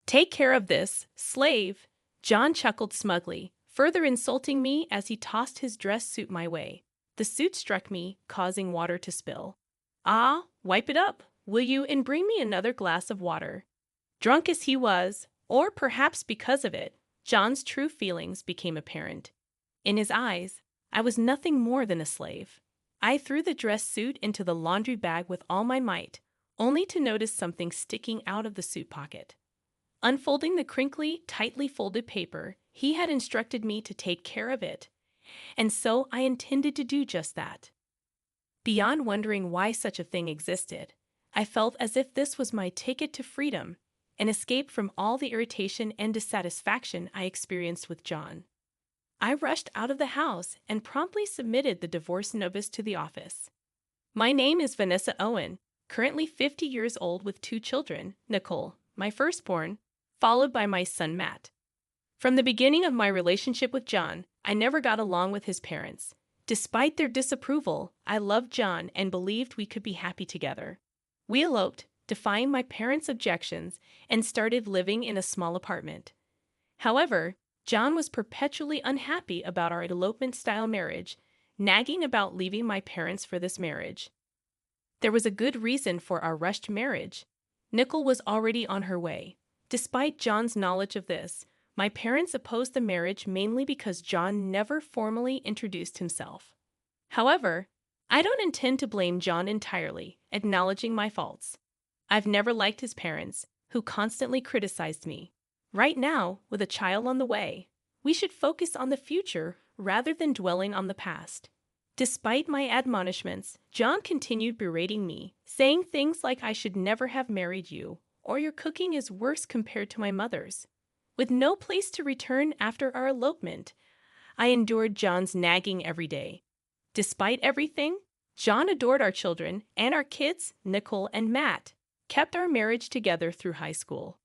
Take care of this, slave. John chuckled smugly, further insulting me as he tossed his dress suit my way. The suit struck me, causing water to spill. Ah, wipe it up, will you, and bring me another glass of water. Drunk as he was, or perhaps because of it, John's true feelings became apparent. In his eyes, I was nothing more than a slave. I threw the dress suit into the laundry bag with all my might, only to notice something sticking out of the suit pocket. Unfolding the crinkly, tightly folded paper, he had instructed me to take care of it, and so I intended to do just that. Beyond wondering why such a thing existed, I felt as if this was my ticket to freedom, an escape from all the irritation and dissatisfaction I experienced with John. I rushed out of the house and promptly submitted the divorce notice to the office. My name is Vanessa Owen, currently 50 years old with 2 children, Nicole, my firstborn, followed by my son Matt. From the beginning of my relationship with John, I never got along with his parents. Despite their disapproval, I loved John and believed we could be happy together. We eloped, defying my parents' objections, and started living in a small apartment. However, John was perpetually unhappy about our elopement-style marriage, nagging about leaving my parents for this marriage. There was a good reason for our rushed marriage. Nicole was already on her way. Despite John's knowledge of this, my parents opposed the marriage mainly because John never formally introduced himself. However, I don't intend to blame John entirely, acknowledging my faults. I've never liked his parents, who constantly criticized me. Right now, with a child on the way, we should focus on the future rather than dwelling on the past. Despite my admonishments, John continued berating me, saying things like I should never have married you, or your cooking is worse compared to my mother's. With no place to return after our elopement, I endured John's nagging every day. Despite everything, John adored our children, and our kids, Nicole and Matt, kept our marriage together through high school.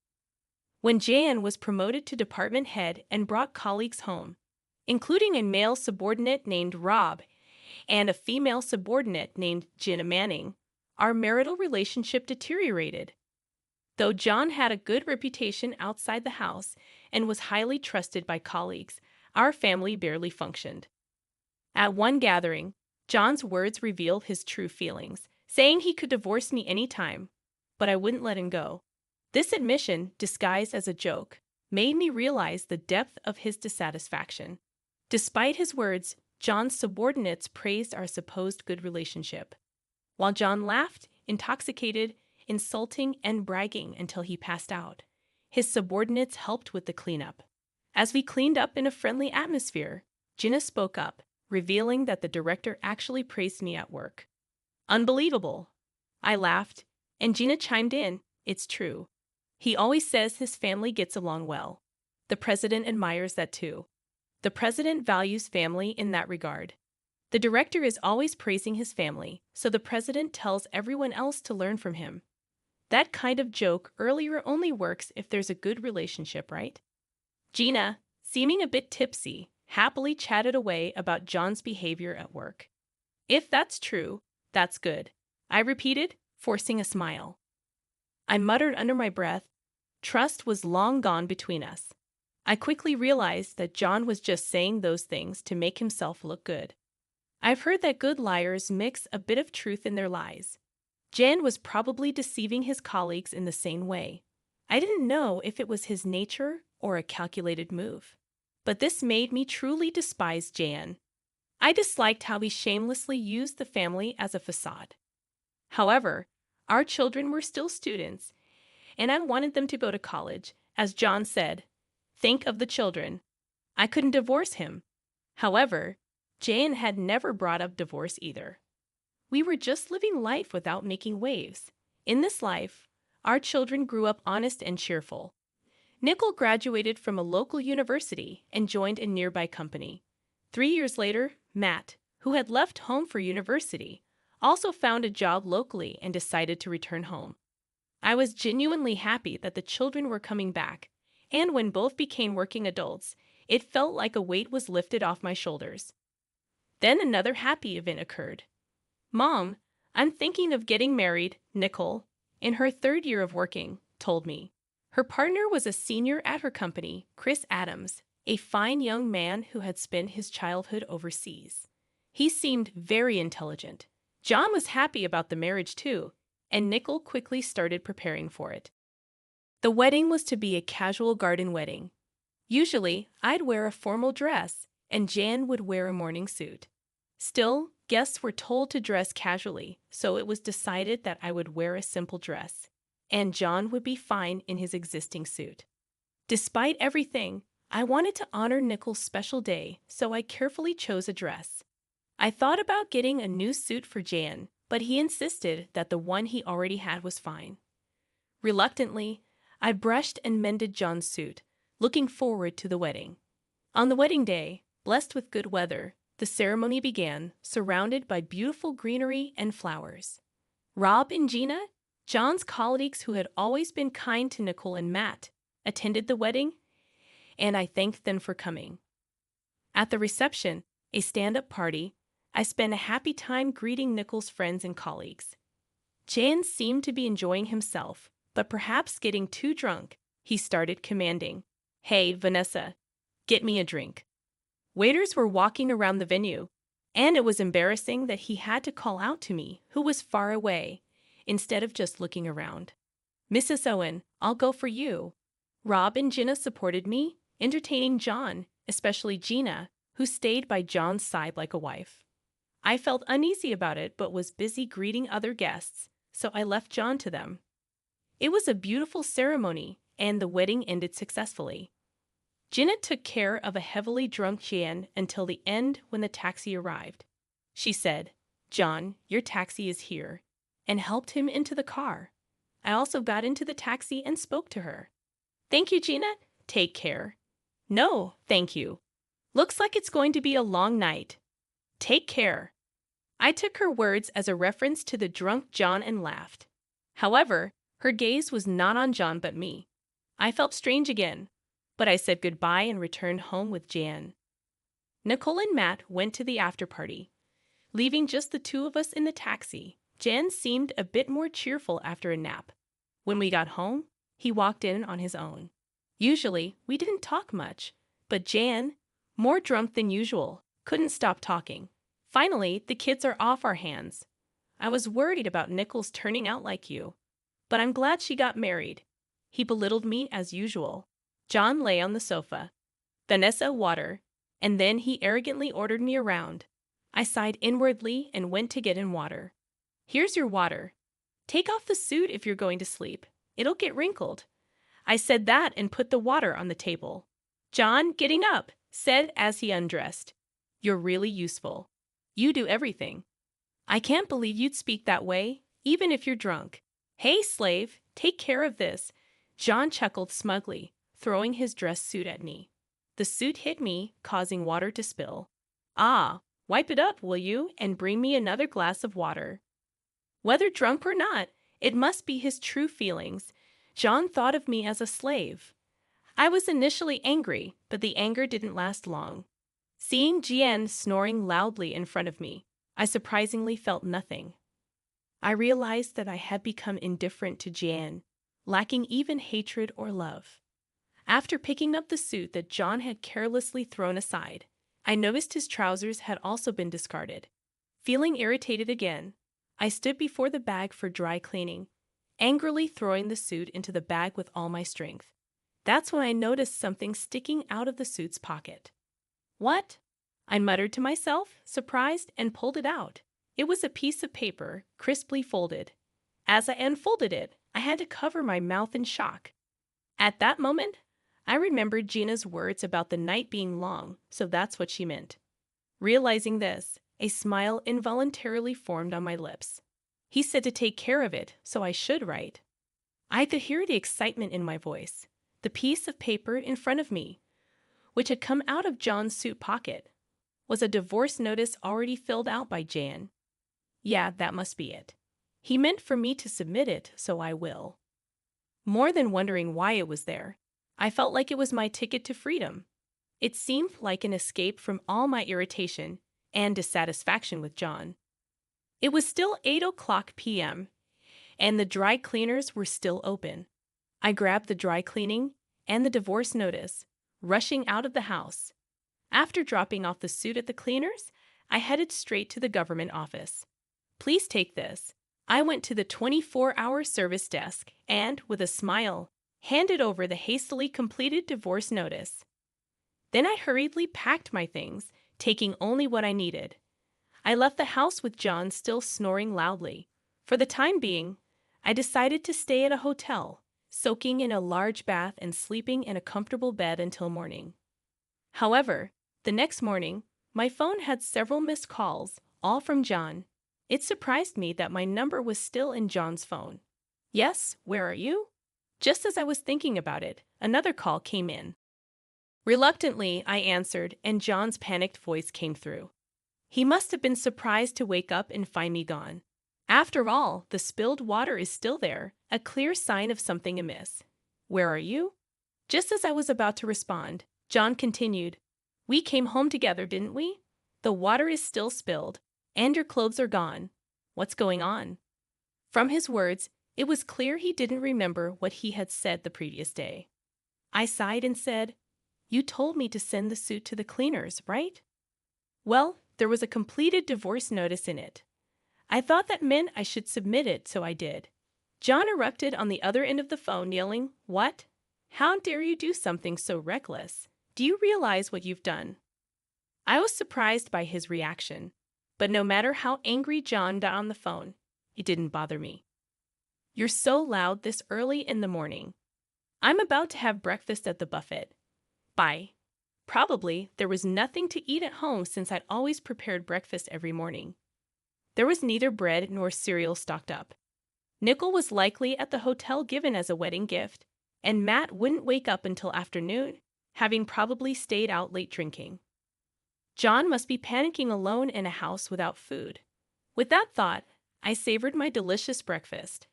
When Jan was promoted to department head and brought colleagues home, including a male subordinate named Rob and a female subordinate named Jenna Manning, our marital relationship deteriorated. Though John had a good reputation outside the house and was highly trusted by colleagues, our family barely functioned. At one gathering, John's words revealed his true feelings, saying he could divorce me anytime, but I wouldn't let him go. This admission, disguised as a joke, made me realize the depth of his dissatisfaction. Despite his words, John's subordinates praised our supposed good relationship, while John laughed, intoxicated, insulting, and bragging until he passed out. His subordinates helped with the cleanup. As we cleaned up in a friendly atmosphere, Jenna spoke up, revealing that the director actually praised me at work. Unbelievable! I laughed, and Jenna chimed in, it's true. He always says his family gets along well. The president admires that too. The president values family in that regard. The director is always praising his family, so the president tells everyone else to learn from him. That kind of joke earlier only works if there's a good relationship, right? Gina, seeming a bit tipsy, happily chatted away about John's behavior at work. If that's true, that's good, I repeated, forcing a smile. I muttered under my breath, trust was long gone between us. I quickly realized that John was just saying those things to make himself look good. I've heard that good liars mix a bit of truth in their lies. Jan was probably deceiving his colleagues in the same way. I didn't know if it was his nature or a calculated move. But this made me truly despise Jan. I disliked how he shamelessly used the family as a facade. However, our children were still students, and I wanted them to go to college. As John said, think of the children. I couldn't divorce him. However, Jan had never brought up divorce either. We were just living life without making waves. In this life, our children grew up honest and cheerful. Nicole graduated from a local university and joined a nearby company. 3 years later, Matt, who had left home for university, also found a job locally and decided to return home. I was genuinely happy that the children were coming back, and when both became working adults, it felt like a weight was lifted off my shoulders. Then another happy event occurred. Mom, I'm thinking of getting married, Nicole, in her 3rd year of working, told me. Her partner was a senior at her company, Chris Adams, a fine young man who had spent his childhood overseas. He seemed very intelligent. John was happy about the marriage too, and Nickel quickly started preparing for it. The wedding was to be a casual garden wedding. Usually, I'd wear a formal dress, and Jan would wear a morning suit. Still, guests were told to dress casually, so it was decided that I would wear a simple dress, and John would be fine in his existing suit. Despite everything, I wanted to honor Nickel's special day, so I carefully chose a dress. I thought about getting a new suit for Jan, but he insisted that the one he already had was fine. Reluctantly, I brushed and mended John's suit, looking forward to the wedding. On the wedding day, blessed with good weather, the ceremony began, surrounded by beautiful greenery and flowers. Rob and Gina, John's colleagues who had always been kind to Nicole and Matt, attended the wedding, and I thanked them for coming. At the reception, a stand-up party, I spent a happy time greeting Nicole's friends and colleagues. Jan seemed to be enjoying himself, but perhaps getting too drunk, he started commanding, "Hey, Vanessa, get me a drink." Waiters were walking around the venue, and it was embarrassing that he had to call out to me, who was far away, instead of just looking around. "Mrs. Owen, I'll go for you." Rob and Gina supported me, entertaining John, especially Gina, who stayed by John's side like a wife. I felt uneasy about it but was busy greeting other guests, so I left John to them. It was a beautiful ceremony, and the wedding ended successfully. Gina took care of a heavily drunk Jan until the end when the taxi arrived. She said, "John, your taxi is here," and helped him into the car. I also got into the taxi and spoke to her. "Thank you, Gina. Take care." "No, thank you. Looks like it's going to be a long night. Take care." I took her words as a reference to the drunk John and laughed. However, her gaze was not on John but me. I felt strange again, but I said goodbye and returned home with Jan. Nicole and Matt went to the after-party. Leaving just the two of us in the taxi, Jan seemed a bit more cheerful after a nap. When we got home, he walked in on his own. Usually, we didn't talk much, but Jan, more drunk than usual, couldn't stop talking. Finally, the kids are off our hands. I was worried about Nichols turning out like you, but I'm glad she got married. He belittled me as usual. John lay on the sofa. "Vanessa, water," and then he arrogantly ordered me around. I sighed inwardly and went to get in water. "Here's your water. Take off the suit if you're going to sleep. It'll get wrinkled." I said that and put the water on the table. John, getting up, said as he undressed, "You're really useful. You do everything. I can't believe you'd speak that way, even if you're drunk. Hey, slave, take care of this." John chuckled smugly, throwing his dress suit at me. The suit hit me, causing water to spill. "Ah, wipe it up, will you, and bring me another glass of water." Whether drunk or not, it must be his true feelings. John thought of me as a slave. I was initially angry, but the anger didn't last long. Seeing Jian snoring loudly in front of me, I surprisingly felt nothing. I realized that I had become indifferent to Jian, lacking even hatred or love. After picking up the suit that John had carelessly thrown aside, I noticed his trousers had also been discarded. Feeling irritated again, I stood before the bag for dry cleaning, angrily throwing the suit into the bag with all my strength. That's when I noticed something sticking out of the suit's pocket. "What?" I muttered to myself, surprised, and pulled it out. It was a piece of paper, crisply folded. As I unfolded it, I had to cover my mouth in shock. At that moment, I remembered Gina's words about the night being long, so that's what she meant. Realizing this, a smile involuntarily formed on my lips. He said to take care of it, so I should, right? I could hear the excitement in my voice. The piece of paper in front of me, which had come out of John's suit pocket, was a divorce notice already filled out by Jan. Yeah, that must be it. He meant for me to submit it, so I will. More than wondering why it was there, I felt like it was my ticket to freedom. It seemed like an escape from all my irritation and dissatisfaction with John. It was still 8 o'clock p.m., and the dry cleaners were still open. I grabbed the dry cleaning and the divorce notice, rushing out of the house. After dropping off the suit at the cleaners, I headed straight to the government office. Please take this. I went to the 24-hour service desk and, with a smile, handed over the hastily completed divorce notice. Then I hurriedly packed my things, taking only what I needed. I left the house with John still snoring loudly. For the time being, I decided to stay at a hotel, soaking in a large bath and sleeping in a comfortable bed until morning. However, the next morning, my phone had several missed calls, all from John. It surprised me that my number was still in John's phone. Yes, where are you? Just as I was thinking about it, another call came in. Reluctantly, I answered, and John's panicked voice came through. He must have been surprised to wake up and find me gone. After all, the spilled water is still there, a clear sign of something amiss. Where are you? Just as I was about to respond, John continued, We came home together, didn't we? The water is still spilled, and your clothes are gone. What's going on? From his words, it was clear he didn't remember what he had said the previous day. I sighed and said, You told me to send the suit to the cleaners, right? Well, there was a completed divorce notice in it. I thought that meant I should submit it, so I did. John erupted on the other end of the phone, yelling, What? How dare you do something so reckless? Do you realize what you've done? I was surprised by his reaction, but no matter how angry John got on the phone, it didn't bother me. You're so loud this early in the morning. I'm about to have breakfast at the buffet. Bye. Probably there was nothing to eat at home since I'd always prepared breakfast every morning. There was neither bread nor cereal stocked up. Nickel was likely at the hotel given as a wedding gift, and Matt wouldn't wake up until afternoon, having probably stayed out late drinking. John must be panicking alone in a house without food. With that thought, I savored my delicious breakfast.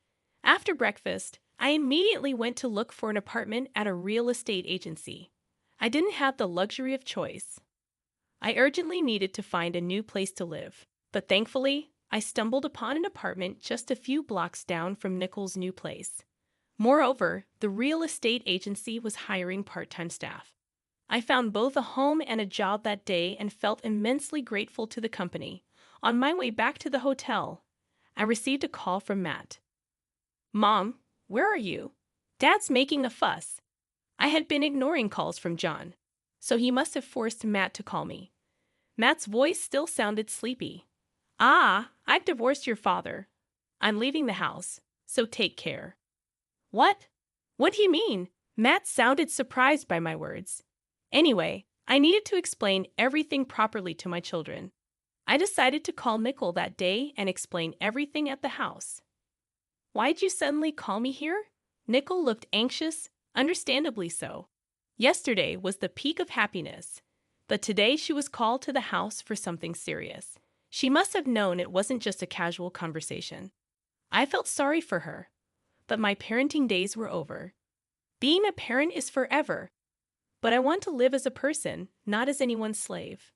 After breakfast, I immediately went to look for an apartment at a real estate agency. I didn't have the luxury of choice. I urgently needed to find a new place to live, but thankfully, I stumbled upon an apartment just a few blocks down from Nickel's new place. Moreover, the real estate agency was hiring part-time staff. I found both a home and a job that day and felt immensely grateful to the company. On my way back to the hotel, I received a call from Matt. Mom, where are you? Dad's making a fuss. I had been ignoring calls from John, so he must have forced Matt to call me. Matt's voice still sounded sleepy. I've divorced your father. I'm leaving the house, so take care. What? What do you mean? Matt sounded surprised by my words. Anyway, I needed to explain everything properly to my children. I decided to call Nickel that day and explain everything at the house. Why'd you suddenly call me here? Nickel looked anxious, understandably so. Yesterday was the peak of happiness, but today she was called to the house for something serious. She must have known it wasn't just a casual conversation. I felt sorry for her, but my parenting days were over. Being a parent is forever, but I want to live as a person, not as anyone's slave.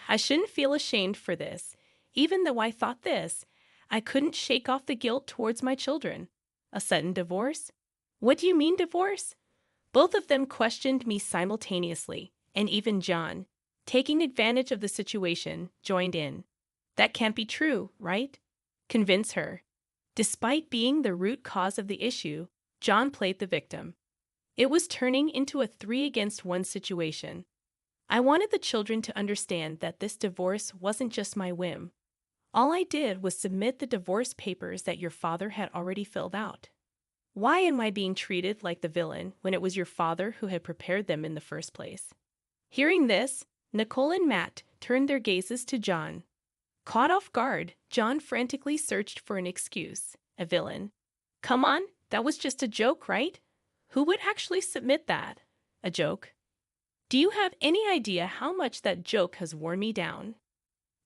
I shouldn't feel ashamed for this, even though I thought this. I couldn't shake off the guilt towards my children. A sudden divorce? What do you mean divorce? Both of them questioned me simultaneously, and even John, taking advantage of the situation, joined in. That can't be true, right? Convince her. Despite being the root cause of the issue, John played the victim. It was turning into a 3-against-1 situation. I wanted the children to understand that this divorce wasn't just my whim. All I did was submit the divorce papers that your father had already filled out. Why am I being treated like the villain when it was your father who had prepared them in the first place? Hearing this, Nicole and Matt turned their gazes to John. Caught off guard, John frantically searched for an excuse. A villain. Come on, that was just a joke, right? Who would actually submit that? A joke. Do you have any idea how much that joke has worn me down?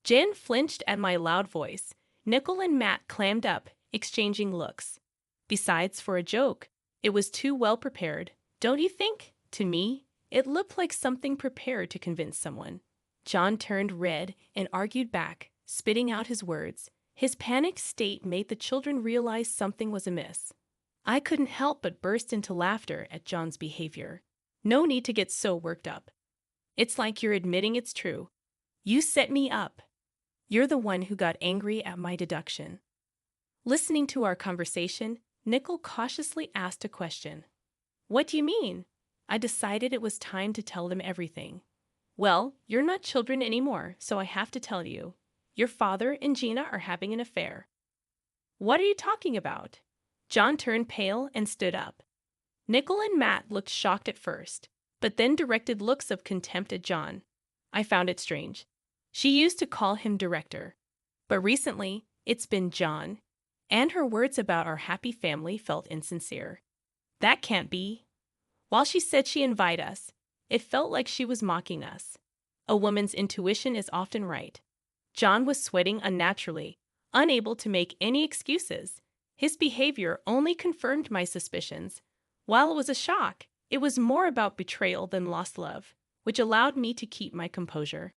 Jen flinched at my loud voice. Nickel and Matt clammed up, exchanging looks. Besides, for a joke, it was too well prepared. Don't you think? To me, it looked like something prepared to convince someone. John turned red and argued back, spitting out his words. His panicked state made the children realize something was amiss. I couldn't help but burst into laughter at John's behavior. No need to get so worked up. It's like you're admitting it's true. You set me up. You're the one who got angry at my deduction. Listening to our conversation, Nickel cautiously asked a question. What do you mean? I decided it was time to tell them everything. Well, you're not children anymore, so I have to tell you. Your father and Gina are having an affair. What are you talking about? John turned pale and stood up. Nickel and Matt looked shocked at first, but then directed looks of contempt at John. I found it strange. She used to call him director, but recently it's been John, and her words about our happy family felt insincere. That can't be. While she said she invited us, it felt like she was mocking us. A woman's intuition is often right. John was sweating unnaturally, unable to make any excuses. His behavior only confirmed my suspicions. While it was a shock, it was more about betrayal than lost love, which allowed me to keep my composure.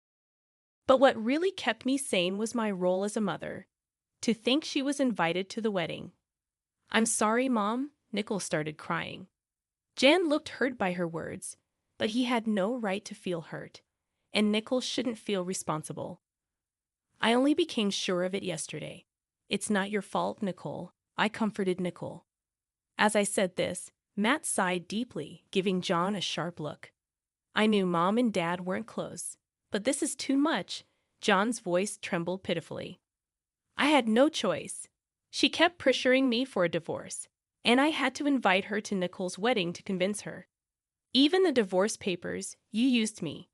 But what really kept me sane was my role as a mother. To think she was invited to the wedding. I'm sorry, Mom, Nickel started crying. Jan looked hurt by her words, but he had no right to feel hurt, and Nickel shouldn't feel responsible. I only became sure of it yesterday. It's not your fault, Nicole. I comforted Nickel. As I said this, Matt sighed deeply, giving John a sharp look. I knew Mom and Dad weren't close, but this is too much. John's voice trembled pitifully. I had no choice. She kept pressuring me for a divorce, and I had to invite her to Nicole's wedding to convince her. Even the divorce papers, you used me.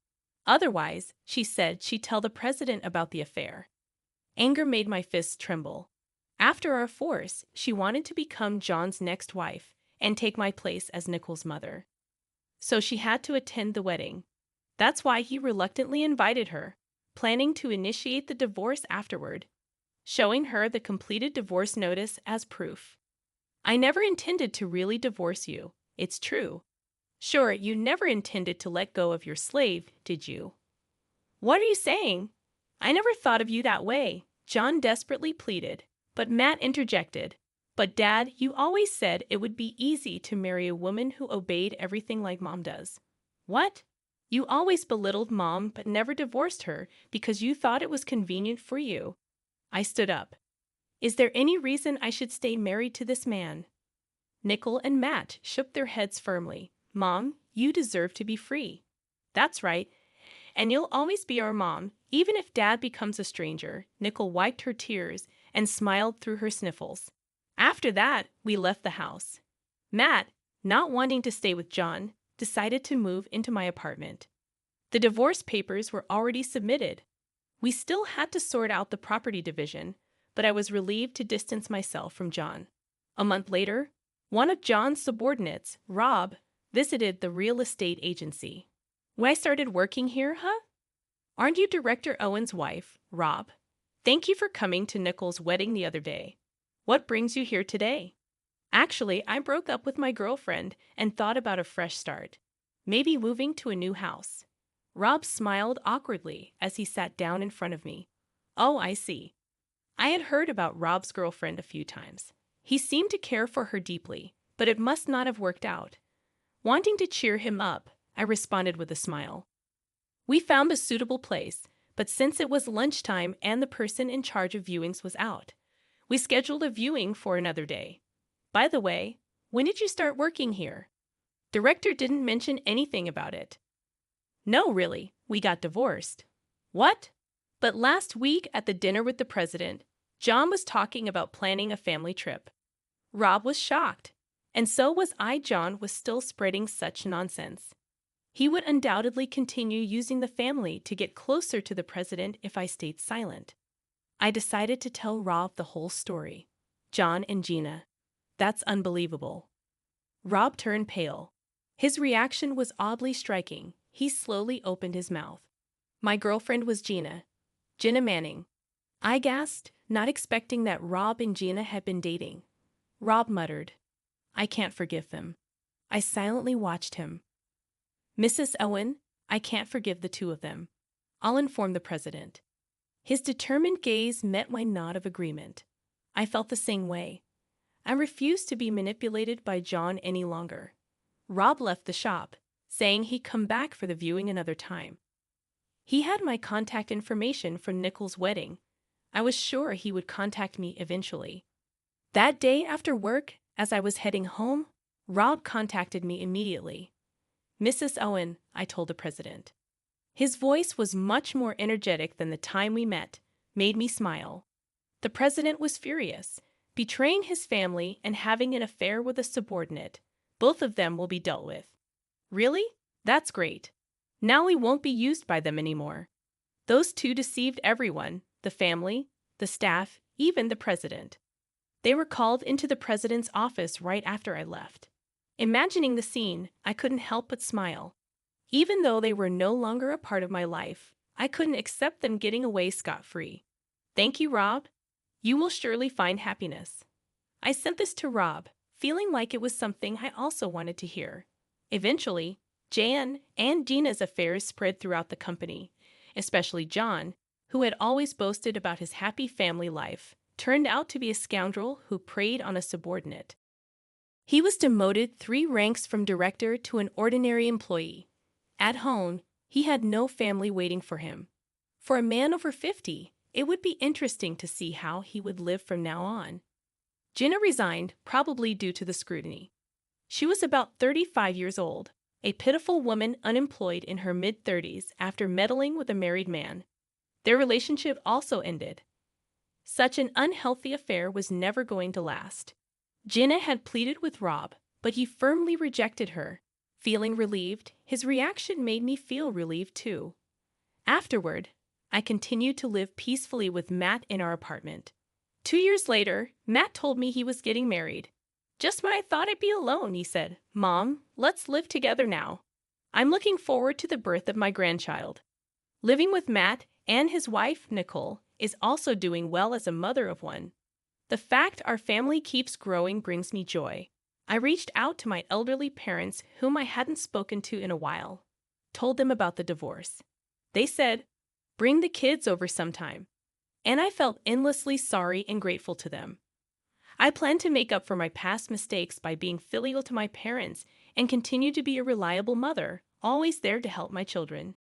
Otherwise, she said she'd tell the president about the affair. Anger made my fists tremble. After our force, she wanted to become John's next wife and take my place as Nicole's mother. So she had to attend the wedding. That's why he reluctantly invited her, planning to initiate the divorce afterward, showing her the completed divorce notice as proof. I never intended to really divorce you, it's true. Sure, you never intended to let go of your slave, did you? What are you saying? I never thought of you that way, John desperately pleaded, but Matt interjected. But Dad, you always said it would be easy to marry a woman who obeyed everything like Mom does. What? You always belittled Mom but never divorced her because you thought it was convenient for you. I stood up. Is there any reason I should stay married to this man? Nickel and Matt shook their heads firmly. Mom, you deserve to be free. That's right. And you'll always be our mom, even if Dad becomes a stranger. Nickel wiped her tears and smiled through her sniffles. After that, we left the house. Matt, not wanting to stay with John, decided to move into my apartment. The divorce papers were already submitted. We still had to sort out the property division, but I was relieved to distance myself from John. A month later, one of John's subordinates, Rob, visited the real estate agency. When I started working here, huh? Aren't you Director Owen's wife, Rob? Thank you for coming to Nicole's wedding the other day. What brings you here today? Actually, I broke up with my girlfriend and thought about a fresh start. Maybe moving to a new house. Rob smiled awkwardly as he sat down in front of me. Oh, I see. I had heard about Rob's girlfriend a few times. He seemed to care for her deeply, but it must not have worked out. Wanting to cheer him up, I responded with a smile. We found a suitable place, but since it was lunchtime and the person in charge of viewings was out, we scheduled a viewing for another day. By the way, when did you start working here? Director didn't mention anything about it. No, really, we got divorced. What? But last week at the dinner with the president, John was talking about planning a family trip. Rob was shocked, and so was I. John was still spreading such nonsense. He would undoubtedly continue using the family to get closer to the president if I stayed silent. I decided to tell Rob the whole story. John and Gina. That's unbelievable. Rob turned pale. His reaction was oddly striking. He slowly opened his mouth. My girlfriend was Gina. Gina Manning. I gasped, not expecting that Rob and Gina had been dating. Rob muttered, I can't forgive them. I silently watched him. Mrs. Owen, I can't forgive the two of them. I'll inform the president. His determined gaze met my nod of agreement. I felt the same way. I refused to be manipulated by John any longer. Rob left the shop, saying he'd come back for the viewing another time. He had my contact information from Nicole's wedding. I was sure he would contact me eventually. That day after work, as I was heading home, Rob contacted me immediately. "Mrs. Owen," I told the president. His voice was much more energetic than the time we met, made me smile. The president was furious, betraying his family and having an affair with a subordinate. Both of them will be dealt with. Really? That's great. Now we won't be used by them anymore. Those two deceived everyone, the family, the staff, even the president. They were called into the president's office right after I left. Imagining the scene, I couldn't help but smile. Even though they were no longer a part of my life, I couldn't accept them getting away scot-free. "Thank you, Rob. You will surely find happiness." I sent this to Rob, feeling like it was something I also wanted to hear. Eventually, Jan and Gina's affairs spread throughout the company, especially John, who had always boasted about his happy family life, turned out to be a scoundrel who preyed on a subordinate. He was demoted 3 ranks from director to an ordinary employee. At home, he had no family waiting for him. For a man over 50, it would be interesting to see how he would live from now on. Gina resigned, probably due to the scrutiny. She was about 35 years old, a pitiful woman unemployed in her mid-30s after meddling with a married man. Their relationship also ended. Such an unhealthy affair was never going to last. Gina had pleaded with Rob, but he firmly rejected her. Feeling relieved, his reaction made me feel relieved too. Afterward, I continued to live peacefully with Matt in our apartment. 2 years later, Matt told me he was getting married. "Just when I thought I'd be alone," he said, "Mom, let's live together now. I'm looking forward to the birth of my grandchild." Living with Matt and his wife, Nicole, is also doing well as a mother of one. The fact our family keeps growing brings me joy. I reached out to my elderly parents whom I hadn't spoken to in a while, told them about the divorce. They said, "Bring the kids over sometime." And I felt endlessly sorry and grateful to them. I plan to make up for my past mistakes by being filial to my parents and continue to be a reliable mother, always there to help my children.